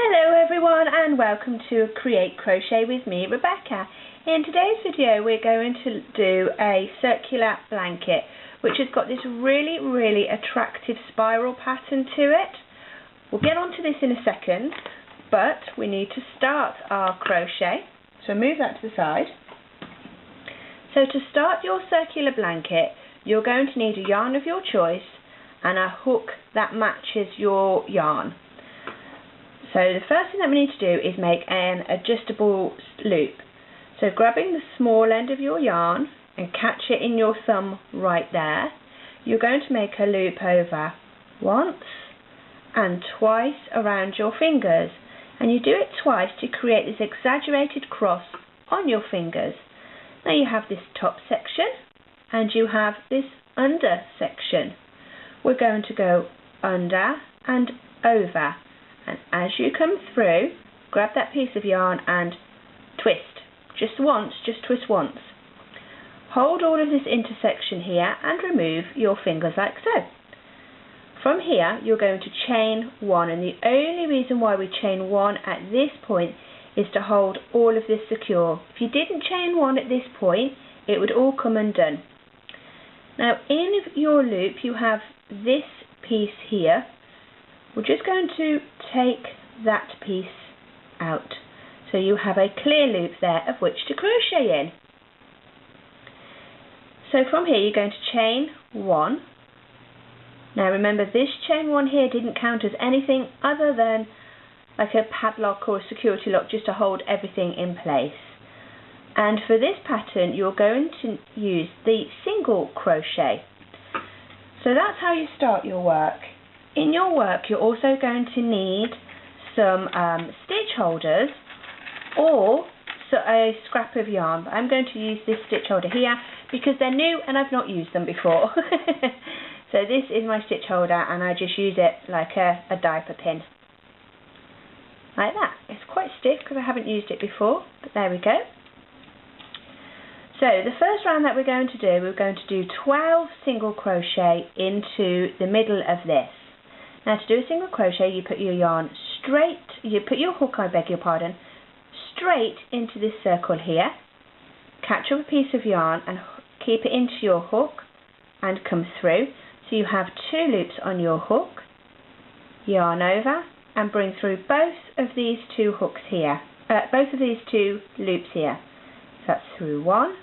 Hello everyone and welcome to Create Crochet with me, Rebecca. In today's video we're going to do a circular blanket which has got this really attractive spiral pattern to it. We'll get onto this in a second, but we need to start our crochet, so move that to the side. So to start your circular blanket you're going to need a yarn of your choice and a hook that matches your yarn. So the first thing that we need to do is make an adjustable loop. So grabbing the small end of your yarn and catch it in your thumb right there, you're going to make a loop over once and twice around your fingers, and you do it twice to create this exaggerated cross on your fingers. Now you have this top section and you have this under section. We're going to go under and over, and as you come through, grab that piece of yarn and twist. Just once, just twist once. Hold all of this intersection here and remove your fingers like so. From here you're going to chain one, and the only reason why we chain one at this point is to hold all of this secure. If you didn't chain one at this point, it would all come undone. Now in your loop you have this piece here. We're just going to take that piece out, so you have a clear loop there of which to crochet in. So from here you're going to chain one. Now remember, this chain one here didn't count as anything other than like a padlock or a security lock, just to hold everything in place. And for this pattern you're going to use the single crochet. So that's how you start your work. In your work you're also going to need some stitch holders or a scrap of yarn. But I'm going to use this stitch holder here because they're new and I've not used them before. So this is my stitch holder and I just use it like a diaper pin. Like that. It's quite stiff because I haven't used it before, but there we go. So the first round that we're going to do, we're going to do 12 single crochet into the middle of this. Now to do a single crochet you put your yarn straight, you put your hook, I beg your pardon, straight into this circle here, catch up a piece of yarn and keep it into your hook and come through. So you have two loops on your hook, yarn over and bring through both of these two hooks here, both of these two loops here. So that's through one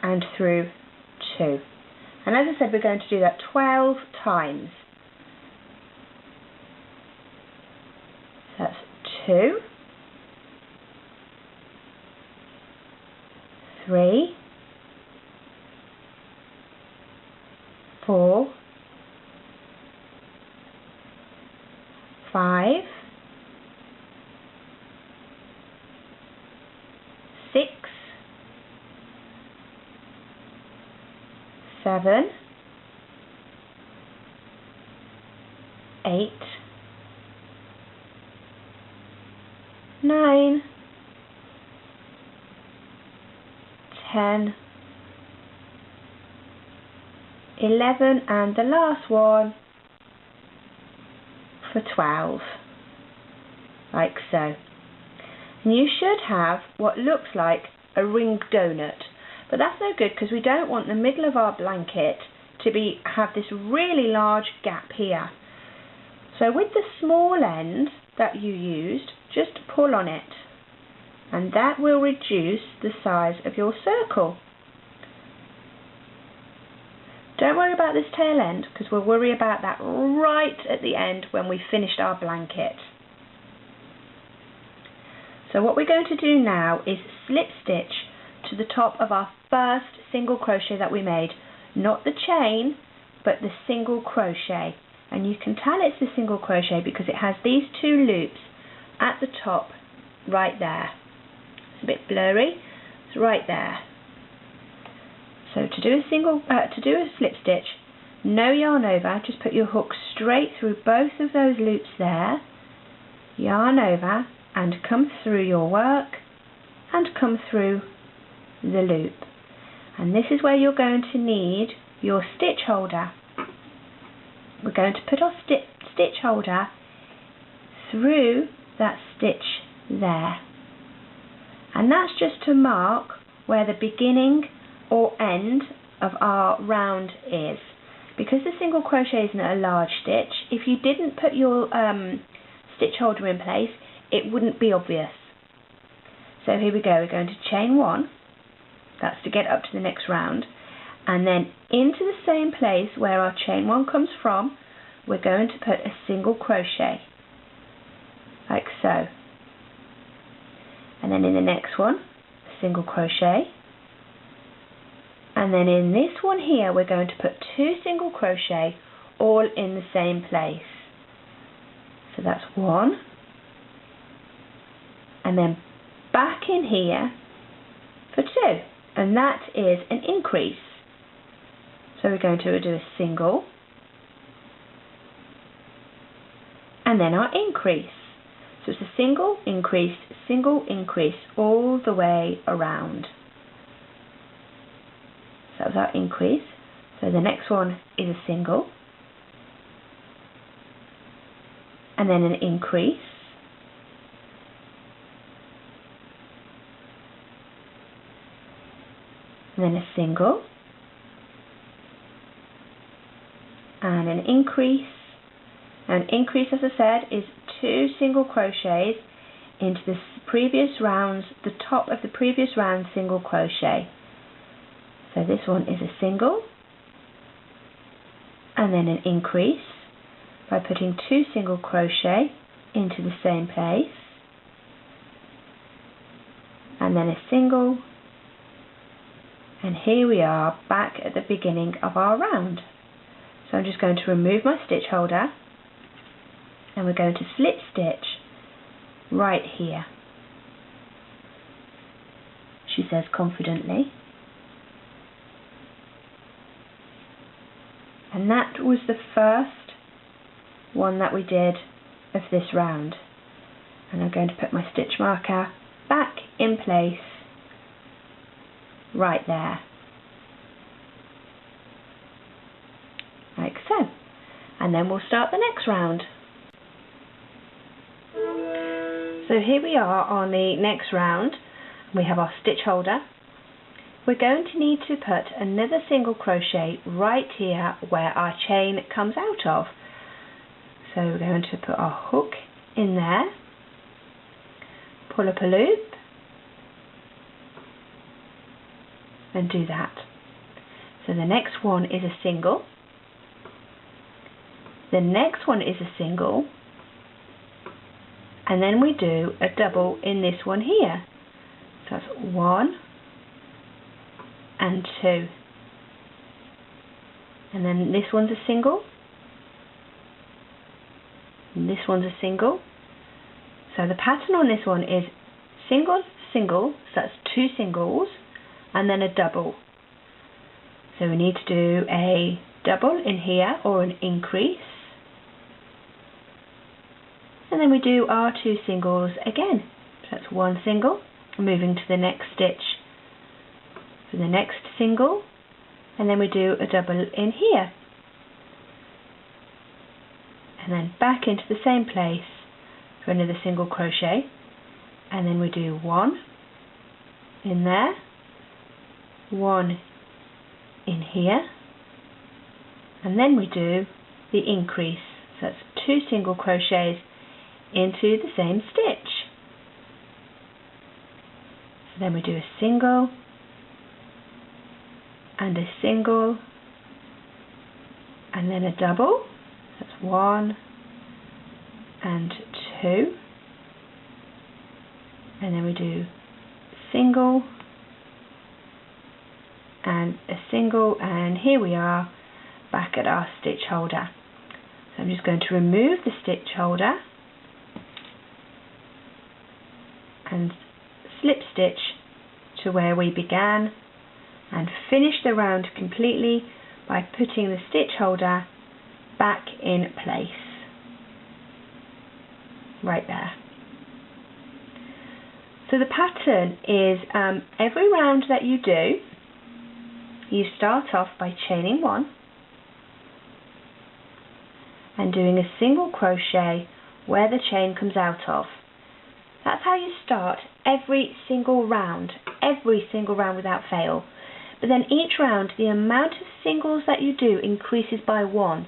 and through two. And as I said, we're going to do that 12 times. So that's 2, 3, 4, 5, 6, 7, 8, 9, 10, 11, and the last one for 12, like so. And you should have what looks like a ringed donut, but that's no good because we don't want the middle of our blanket to have this really large gap here. So with the small end that you used, just pull on it and that will reduce the size of your circle. Don't worry about this tail end because we'll worry about that right at the end when we've finished our blanket. So what we're going to do now is slip stitch to the top of our first single crochet that we made, not the chain but the single crochet. And you can tell it's the single crochet because it has these two loops at the top right there. It's a bit blurry, it's right there. So to do a slip stitch, no yarn over, just put your hook straight through both of those loops there, yarn over and come through your work and come through the loop. And this is where you're going to need your stitch holder. We're going to put our stitch holder through that stitch there. And that's just to mark where the beginning or end of our round is. Because the single crochet isn't a large stitch, if you didn't put your stitch holder in place, it wouldn't be obvious. So here we go, we're going to chain 1, that's to get up to the next round, and then into the same place where our chain 1 comes from, we're going to put a single crochet, like so. And then in the next one, a single crochet, and then in this one here we're going to put 2 single crochet all in the same place. So that's 1, and then back in here for 2, and that is an increase. So we're going to do a single and then our increase. So it's a single increase all the way around. So that was our increase. So the next one is a single and then an increase, and then a single and an increase. An increase, as I said, is 2 single crochets into the previous round's, the top of the previous round single crochet. So this one is a single and then an increase by putting 2 single crochet into the same place, and then a single, and here we are back at the beginning of our round. So I'm just going to remove my stitch holder and we're going to slip stitch right here, she says confidently. And that was the first one that we did of this round. And I'm going to put my stitch marker back in place right there, like so. And then we'll start the next round. So here we are on the next round. We have our stitch holder. We're going to need to put another single crochet right here where our chain comes out of. So we're going to put our hook in there, pull up a loop and do that. So the next one is a single, the next one is a single, and then we do a double in this one here. So that's 1 and 2, and then this one's a single, and this one's a single. So the pattern on this one is single, single, so that's 2 singles, and then a double. So we need to do a double in here or an increase, and then we do our 2 singles again. So that's 1 single, moving to the next stitch for the next single, and then we do a double in here, and then back into the same place for another single crochet, and then we do 1 in there, 1 in here, and then we do the increase. So that's 2 single crochets into the same stitch. So then we do a single and a single and then a double. That's 1 and 2, and then we do single and a single, and here we are back at our stitch holder. So I'm just going to remove the stitch holder and slip stitch to where we began and finish the round completely by putting the stitch holder back in place right there. So the pattern is every round that you do, you start off by chaining 1 and doing a single crochet where the chain comes out of. That's how you start every single round without fail. But then each round, the amount of singles that you do increases by 1.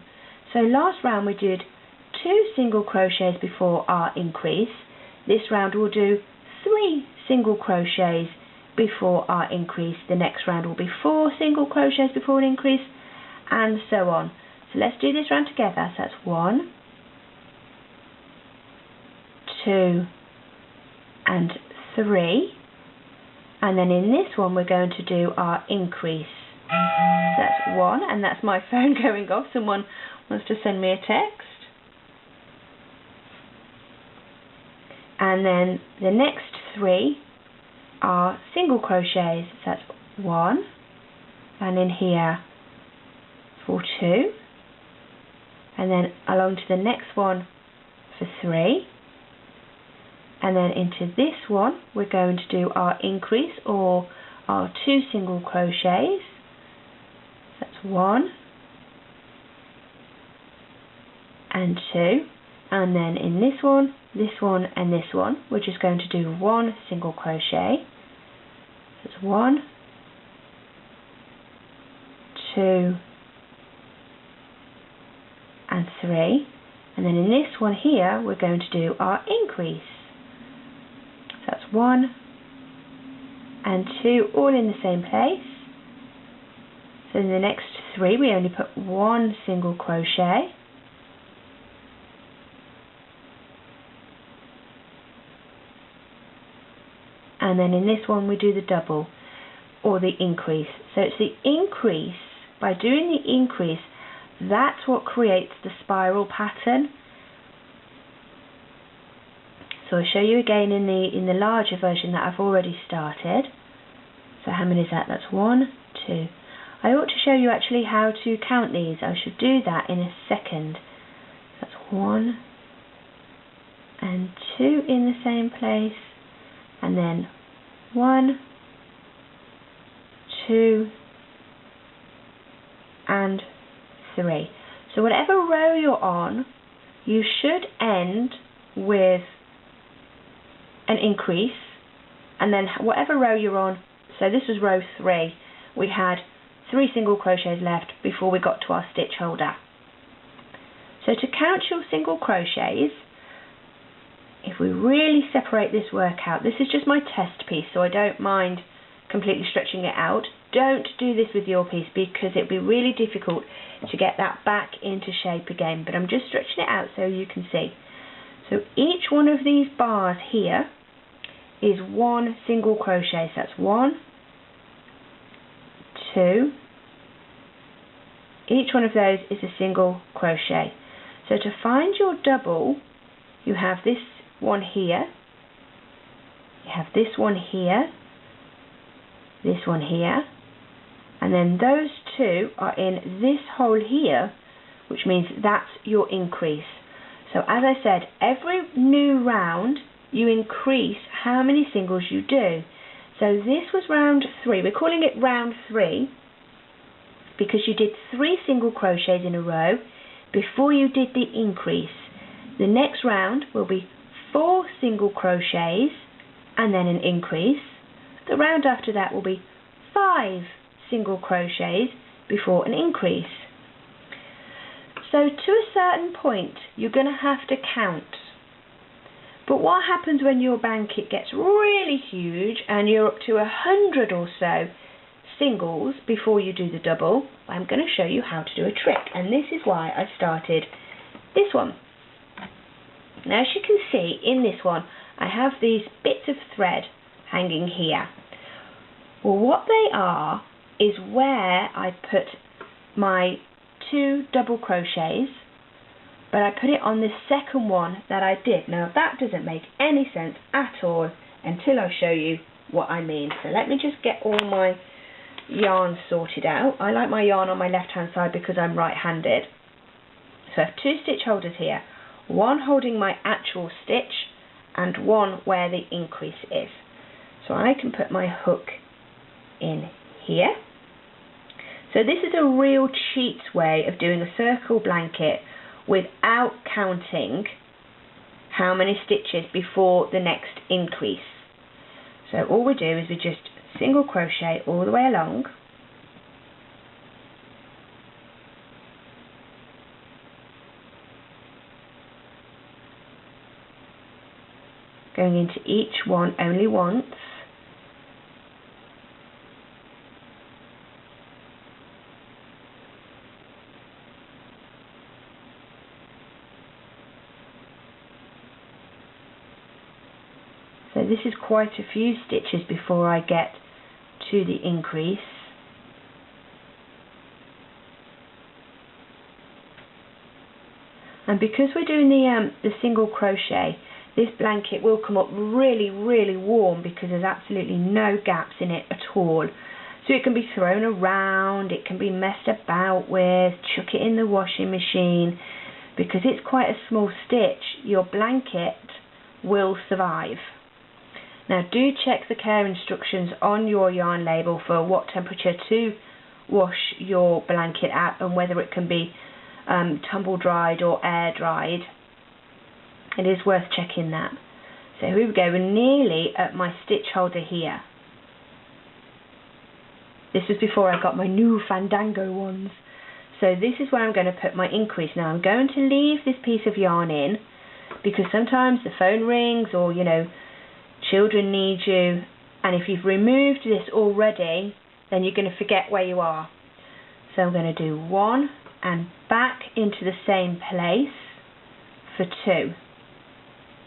So last round we did 2 single crochets before our increase. This round we'll do 3 single crochets before our increase. The next round will be 4 single crochets before an increase, and so on. So let's do this round together. So that's 1, 2 and 3, and then in this one we're going to do our increase. So that's 1, and that's my phone going off. Someone wants to send me a text. And then the next 3 are single crochets. So that's 1, and in here for 2, and then along to the next one for 3, and then into this one we're going to do our increase, or our 2 single crochets. That's 1 and 2, and then in this one, and this one, we're just going to do 1 single crochet. That's 1, 2 and 3, and then in this one here we're going to do our increase. So that's 1 and 2, all in the same place. So in the next 3 we only put 1 single crochet, and then in this one we do the double, or the increase. So it's the increase, by doing the increase, that's what creates the spiral pattern. So I'll show you again in the larger version that I've already started. So how many is that? That's 1, 2. I ought to show you actually how to count these. I should do that in a second. That's 1 and 2 in the same place, and then 1, 2 and 3. So whatever row you're on, you should end with an increase, and then whatever row you're on, so this was row 3, we had 3 single crochets left before we got to our stitch holder. So to count your single crochets, if we really separate this work out, this is just my test piece, so I don't mind completely stretching it out. Don't do this with your piece because it'll be really difficult to get that back into shape again, but I'm just stretching it out so you can see. So each one of these bars here is 1 single crochet. So that's 1, 2, each one of those is a single crochet. So to find your double, you have this one here, you have this one here, this one here, and then those 2 are in this hole here, which means that's your increase. So as I said, every new round you increase how many singles you do. So this was round 3. We're calling it round 3 because you did 3 single crochets in a row before you did the increase. The next round will be 4 single crochets and then an increase. The round after that will be 5 single crochets before an increase. So to a certain point you're going to have to count. But what happens when your blanket gets really huge and you're up to 100 or so singles before you do the double? I'm going to show you how to do a trick, and this is why I started this one. Now as you can see in this one I have these bits of thread hanging here. Well, what they are is where I put my 2 double crochets, but I put it on the second one that I did. Now that doesn't make any sense at all until I show you what I mean. So let me just get all my yarn sorted out. I like my yarn on my left hand side because I'm right-handed. So I have 2 stitch holders here, one holding my actual stitch and one where the increase is. So I can put my hook in here. So this is a real cheat way of doing a circle blanket without counting how many stitches before the next increase. So all we do is we just single crochet all the way along, going into each one only once. So this is quite a few stitches before I get to the increase. And because we're doing the single crochet, this blanket will come up really warm because there's absolutely no gaps in it at all. So it can be thrown around, it can be messed about with, chuck it in the washing machine. Because it's quite a small stitch, your blanket will survive. Now do check the care instructions on your yarn label for what temperature to wash your blanket at and whether it can be tumble dried or air dried. It is worth checking that. So here we go, we're nearly at my stitch holder here. This was before I got my new Fandango ones. So this is where I'm going to put my increase. Now I'm going to leave this piece of yarn in because sometimes the phone rings or, you know, children need you, and if you've removed this already then you're going to forget where you are. So I'm going to do 1 and back into the same place for 2.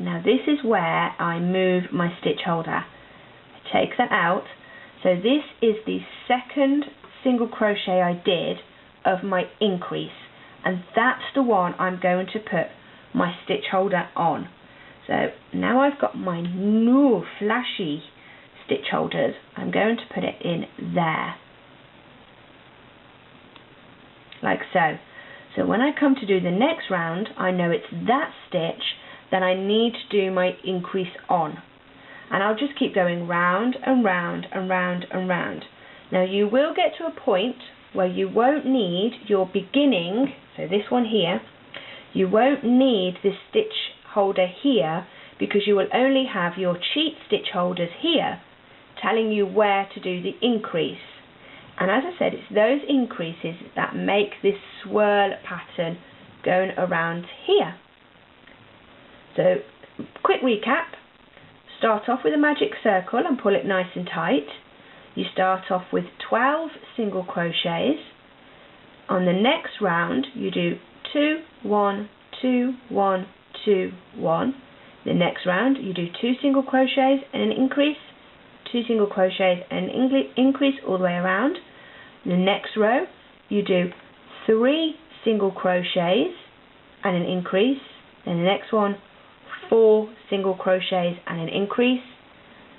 Now this is where I move my stitch holder. I take that out. So this is the second single crochet I did of my increase, and that's the one I'm going to put my stitch holder on. So now I've got my new flashy stitch holders, I'm going to put it in there, like so. So when I come to do the next round, I know it's that stitch that I need to do my increase on. And I'll just keep going round and round and round and round. Now you will get to a point where you won't need your beginning, so this one here, you won't need this stitch holder here because you will only have your cheat stitch holders here telling you where to do the increase. And as I said, it's those increases that make this swirl pattern going around here. So quick recap, start off with a magic circle and pull it nice and tight. You start off with 12 single crochets. On the next round you do 2, 1, 2, 1, 2, 1. The next round you do 2 single crochets and an increase, 2 single crochets and an increase all the way around. The next row you do 3 single crochets and an increase. Then the next one 4 single crochets and an increase.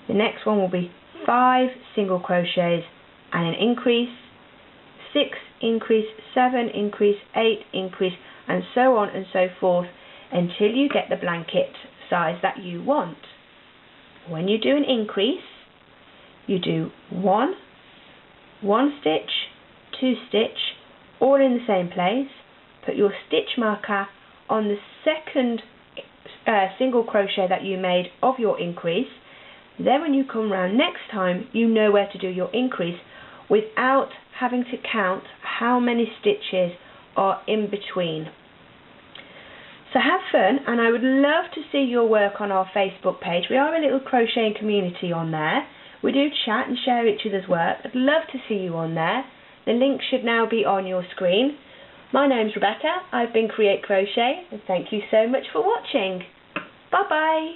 The next one will be 5 single crochets and an increase, 6 increase, 7 increase, 8 increase, and so on and so forth until you get the blanket size that you want. When you do an increase, you do 1 stitch, 2 stitch, all in the same place. Put your stitch marker on the second single crochet that you made of your increase. Then when you come round next time, you know where to do your increase without having to count how many stitches are in between. So have fun, and I would love to see your work on our Facebook page. We are a little crocheting community on there. We do chat and share each other's work. I'd love to see you on there. The link should now be on your screen. My name's Rebecca. I've been Create Crochet, and thank you so much for watching. Bye bye.